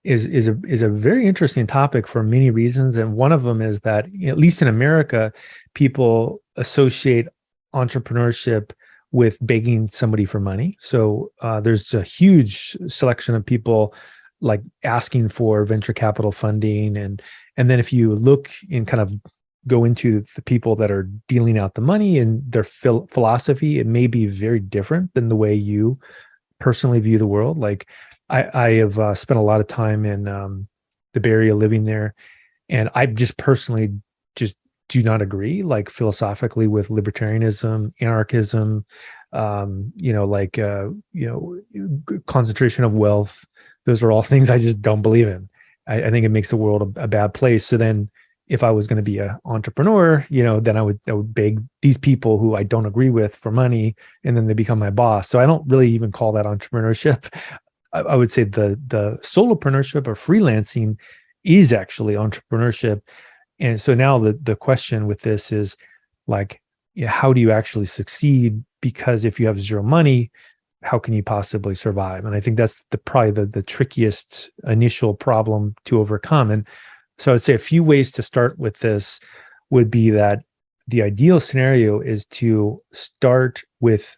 is a very interesting topic for many reasons, and one of them is that, at least in America, people associate entrepreneurship with begging somebody for money. So there's a huge selection of people like asking for venture capital funding, and then if you look and kind of go into the people that are dealing out the money and their philosophy, it may be very different than the way you personally view the world. Like I have spent a lot of time in the Bay Area living there, and I just personally just do not agree, like philosophically, with libertarianism, anarchism, concentration of wealth. Those are all things I just don't believe in. I think it makes the world a bad place. So then, if I was going to be an entrepreneur, then I would beg these people who I don't agree with for money, and then they become my boss. So I don't really even call that entrepreneurship. I would say the solopreneurship or freelancing is actually entrepreneurship. And so now the question with this is like, how do you actually succeed? Because if you have zero money, how can you possibly survive? And I think that's probably the trickiest initial problem to overcome. And so I'd say a few ways to start with this would be that the ideal scenario is to start with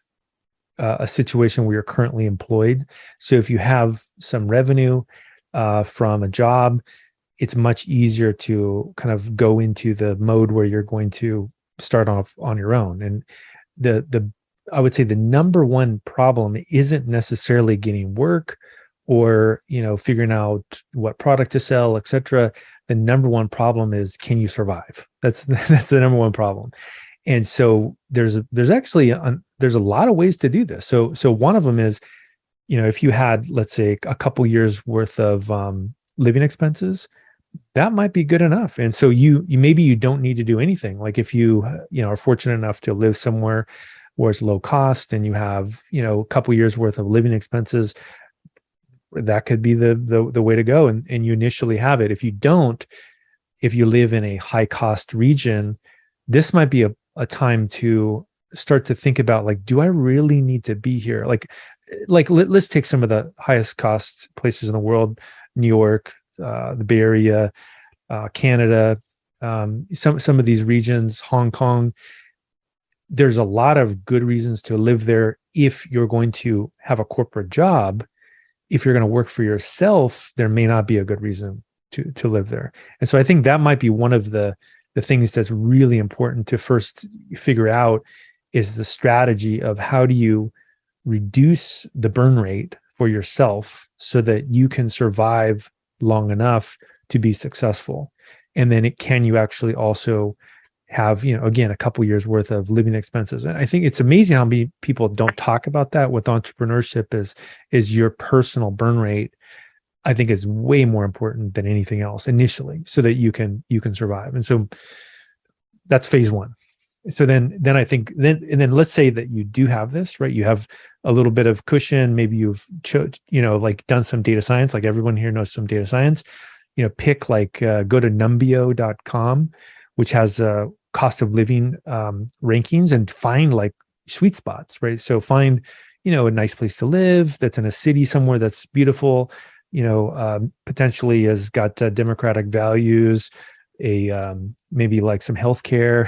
a situation where you're currently employed. So if you have some revenue from a job, it's much easier to kind of go into the mode where you're going to start off on your own. And I would say the number one problem isn't necessarily getting work or figuring out what product to sell, et cetera. The number one problem is, can you survive? That's the number one problem. And so there's actually there's a lot of ways to do this. So one of them is, if you had, let's say, a couple years worth of living expenses, that might be good enough. And so you maybe you don't need to do anything. Like if you are fortunate enough to live somewhere where it's low cost and you have a couple years worth of living expenses, that could be the way to go, and you initially have it. If you don't, if you live in a high cost region, this might be a time to start to think about, like, do I really need to be here? Like let's take some of the highest cost places in the world: New York, the Bay Area, Canada, some of these regions, Hong Kong. There's a lot of good reasons to live there if you're going to have a corporate job. If you're going to work for yourself, there may not be a good reason to live there. And so I think that might be one of the things that's really important to first figure out, is the strategy of how do you reduce the burn rate for yourself so that you can survive long enough to be successful. And then can you actually also have, again, a couple years worth of living expenses. And I think it's amazing how many people don't talk about that with entrepreneurship. Is your personal burn rate, I think, is way more important than anything else initially, so that you can survive. And so that's phase one. So then I think then let's say that you do have this, right? You have a little bit of cushion. Maybe you've done some data science. Like everyone here knows some data science. Pick go to numbeo.com, which has cost of living rankings, and find like sweet spots, right? So find, a nice place to live that's in a city somewhere that's beautiful, potentially has got democratic values, maybe like some healthcare,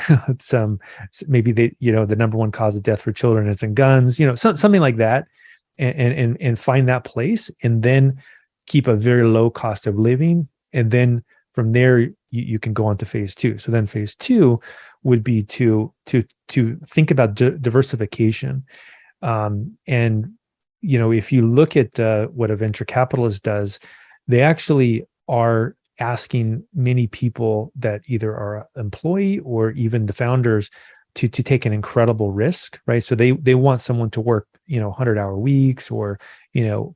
maybe the number one cause of death for children is in guns, something like that, and find that place, and then keep a very low cost of living, and then from there you can go on to phase two. So then phase two would be to think about diversification, and if you look at what a venture capitalist does, they actually are asking many people that either are an employee or even the founders to take an incredible risk, right? So they want someone to work 100-hour weeks, or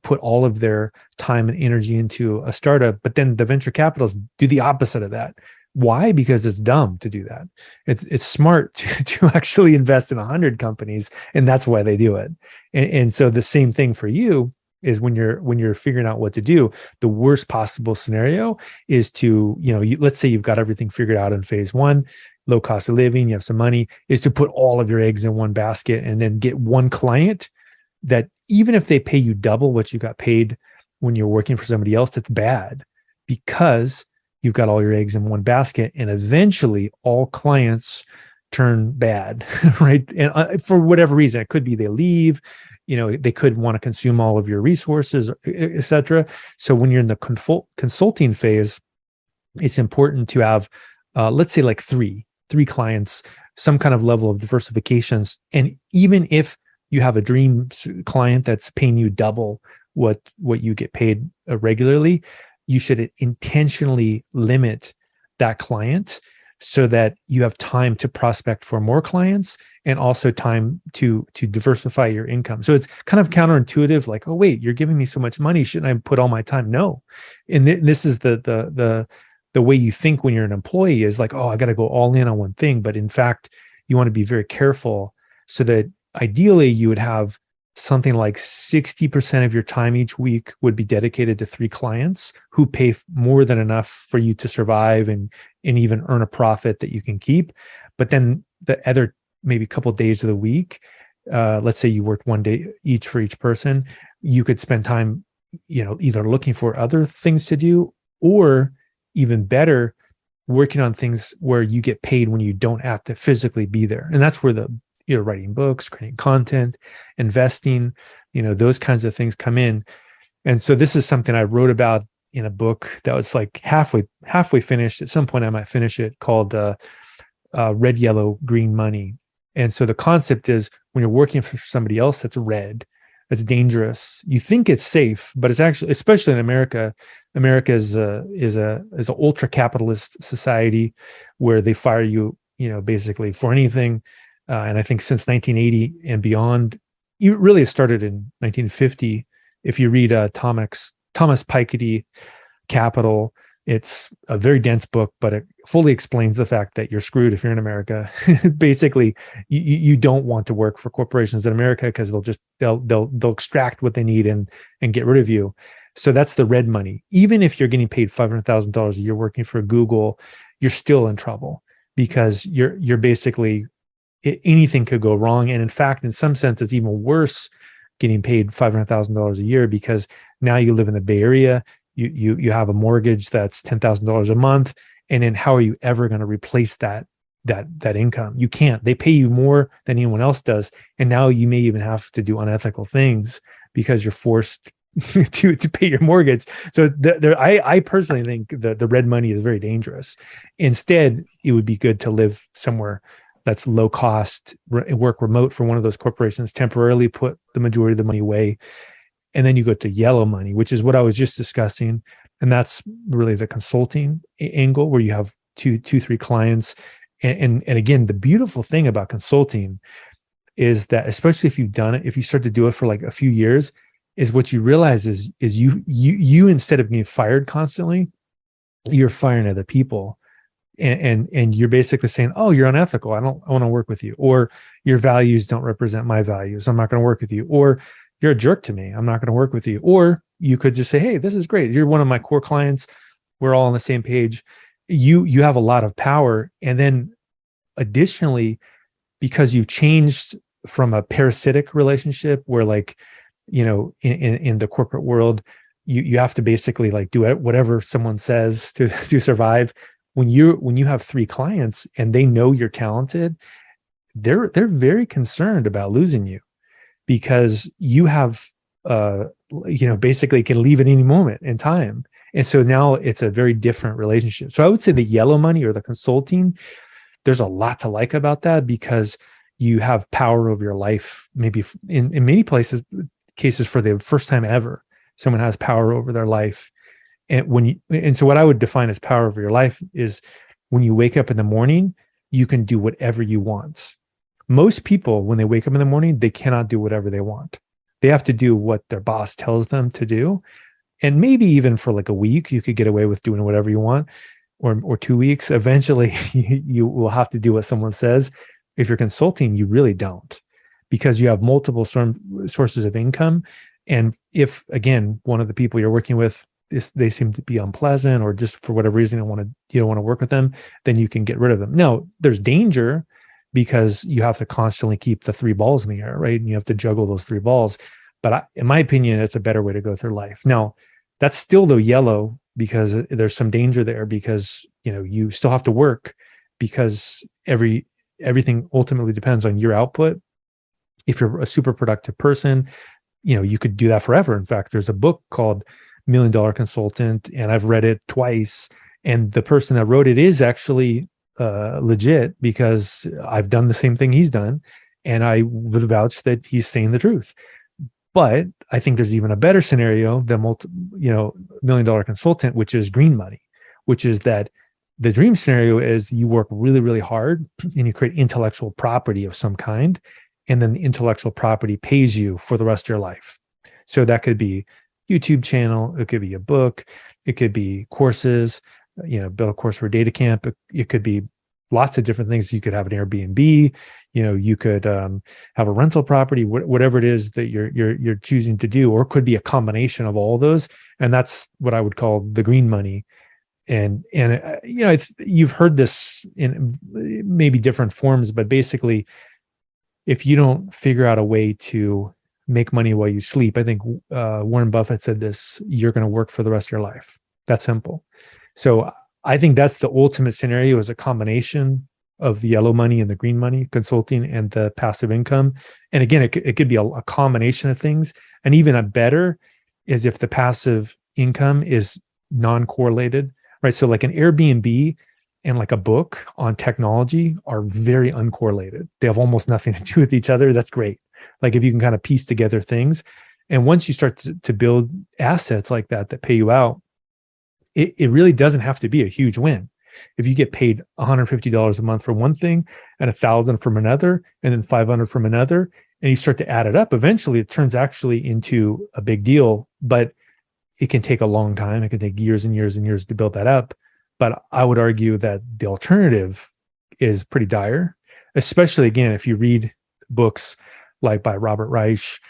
put all of their time and energy into a startup. But then the venture capitalists do the opposite of that. Why? Because it's dumb to do that. It's smart to actually invest in 100 companies, and that's why they do it. And so the same thing for you is when you're figuring out what to do. The worst possible scenario is to let's say you've got everything figured out in phase one, low cost of living, you have some money, is to put all of your eggs in one basket and then get one client that, even if they pay you double what you got paid when you're working for somebody else, that's bad because you've got all your eggs in one basket, and eventually all clients turn bad, right? And for whatever reason, it could be they leave, they could want to consume all of your resources, etc. So when you're in the consulting phase, it's important to have, let's say, like three clients, some kind of level of diversifications. And even if you have a dream client that's paying you double what you get paid regularly, you should intentionally limit that client so that you have time to prospect for more clients and also time to diversify your income. So it's kind of counterintuitive, like, oh wait, you're giving me so much money, shouldn't I put all my time? No. And this is the way you think when you're an employee, is like, oh, I got to go all in on one thing. But in fact, you want to be very careful so that ideally you would have something like 60% of your time each week would be dedicated to 3 clients who pay more than enough for you to survive and even earn a profit that you can keep. But then the other maybe couple of days of the week, let's say you worked one day each for each person, you could spend time, either looking for other things to do, or even better, working on things where you get paid when you don't have to physically be there. And that's where writing books, creating content, investing, those kinds of things come in. And so this is something I wrote about in a book that was like halfway finished. At some point I might finish it, called Red, Yellow, Green Money. And so the concept is, when you're working for somebody else that's red, that's dangerous, you think it's safe, but it's actually, especially in America is an ultra capitalist society where they fire you, basically for anything. And I think since 1980 and beyond, it really started in 1950. If you read Thomas Piketty, Capital, it's a very dense book, but it fully explains the fact that you're screwed if you're in America. Basically, you don't want to work for corporations in America because they'll extract what they need and get rid of you. So that's the red money. Even if you're getting paid $500,000 a year working for Google, you're still in trouble because you're basically, anything could go wrong. And in fact, in some sense, it's even worse getting paid $500,000 a year, because now you live in the Bay Area, you have a mortgage that's $10,000 a month, and then how are you ever going to replace that income? You can't. They pay you more than anyone else does, and now you may even have to do unethical things because you're forced to pay your mortgage. So I personally think the red money is very dangerous. Instead, it would be good to live somewhere that's low cost, work remote for one of those corporations, temporarily put the majority of the money away. And then you go to yellow money, which is what I was just discussing. And that's really the consulting angle, where you have 3 clients. And again, the beautiful thing about consulting is that, especially if you've done it, if you start to do it for like a few years, is what you realize is you instead of getting fired constantly, you're firing other people. And you're basically saying, oh, you're unethical, I want to work with you, or your values don't represent my values, I'm not going to work with you, or you're a jerk to me, I'm not going to work with you. Or you could just say, hey, this is great, you're one of my core clients, we're all on the same page. You have a lot of power. And then additionally, because you've changed from a parasitic relationship where, like, in the corporate world, you have to basically like do whatever someone says to survive. When you have 3 clients and they know you're talented, they're very concerned about losing you, because you have basically can leave at any moment in time. And so now it's a very different relationship. So I would say the yellow money or the consulting, there's a lot to like about that, because you have power over your life. Maybe in many cases for the first time ever, someone has power over their life. And so what I would define as power over your life is when you wake up in the morning, you can do whatever you want. Most people, when they wake up in the morning, they cannot do whatever they want. They have to do what their boss tells them to do. And maybe even for like a week, you could get away with doing whatever you want, or 2 weeks. Eventually, you will have to do what someone says. If you're consulting, you really don't, because you have multiple sources of income. And if, again, one of the people you're working with, they seem to be unpleasant, or just for whatever reason you don't want to work with them, then you can get rid of them. Now, there's danger, because you have to constantly keep the 3 balls in the air, right? And you have to juggle those 3 balls. But in my opinion, it's a better way to go through life. Now, That's still though yellow, because there's some danger there, because you still have to work, because everything ultimately depends on your output. If you're a super productive person, you could do that forever. In fact, there's a book called Million Dollar Consultant, and I've read it twice. And the person that wrote it is actually legit, because I've done the same thing he's done, and I would vouch that he's saying the truth. But I think there's even a better scenario than Million Dollar Consultant, which is green money, which is that the dream scenario is you work really, really hard and you create intellectual property of some kind, and then the intellectual property pays you for the rest of your life. So that could be YouTube channel, it could be a book, it could be courses, build a course for data camp. It could be lots of different things. You could have an Airbnb, you could have a rental property, whatever it is that you're choosing to do, or it could be a combination of all of those. And that's what I would call the green money. And you've heard this in maybe different forms, but basically, if you don't figure out a way to make money while you sleep, I think Warren Buffett said this: you're going to work for the rest of your life. That's simple. So I think that's the ultimate scenario, is a combination of the yellow money and the green money, consulting and the passive income. And again, it could be a combination of things. And even a better is if the passive income is non-correlated, right? So like an Airbnb and like a book on technology are very uncorrelated. They have almost nothing to do with each other. That's great. Like if you can kind of piece together things. And once you start to build assets like that pay you out, it really doesn't have to be a huge win. If you get paid $150 a month for one thing and $1,000 from another, and then $500 from another, and you start to add it up, eventually it turns actually into a big deal, but it can take a long time. It can take years and years and years to build that up. But I would argue that the alternative is pretty dire, especially again, if you read books like by Robert Reich,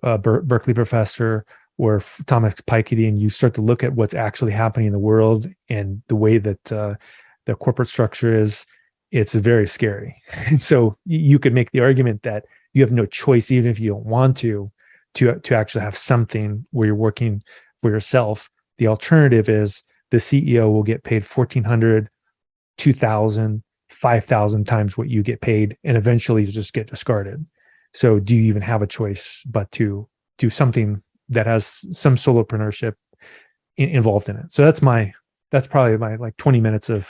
Berkeley professor, or Thomas Piketty, and you start to look at what's actually happening in the world and the way that the corporate structure is, it's very scary. And so you could make the argument that you have no choice, even if you don't want to actually have something where you're working for yourself. The alternative is the CEO will get paid $1,400, $2,000, $5,000 times what you get paid, and eventually you just get discarded. So do you even have a choice but to do something that has some solopreneurship involved in it? So that's probably my like 20 minutes of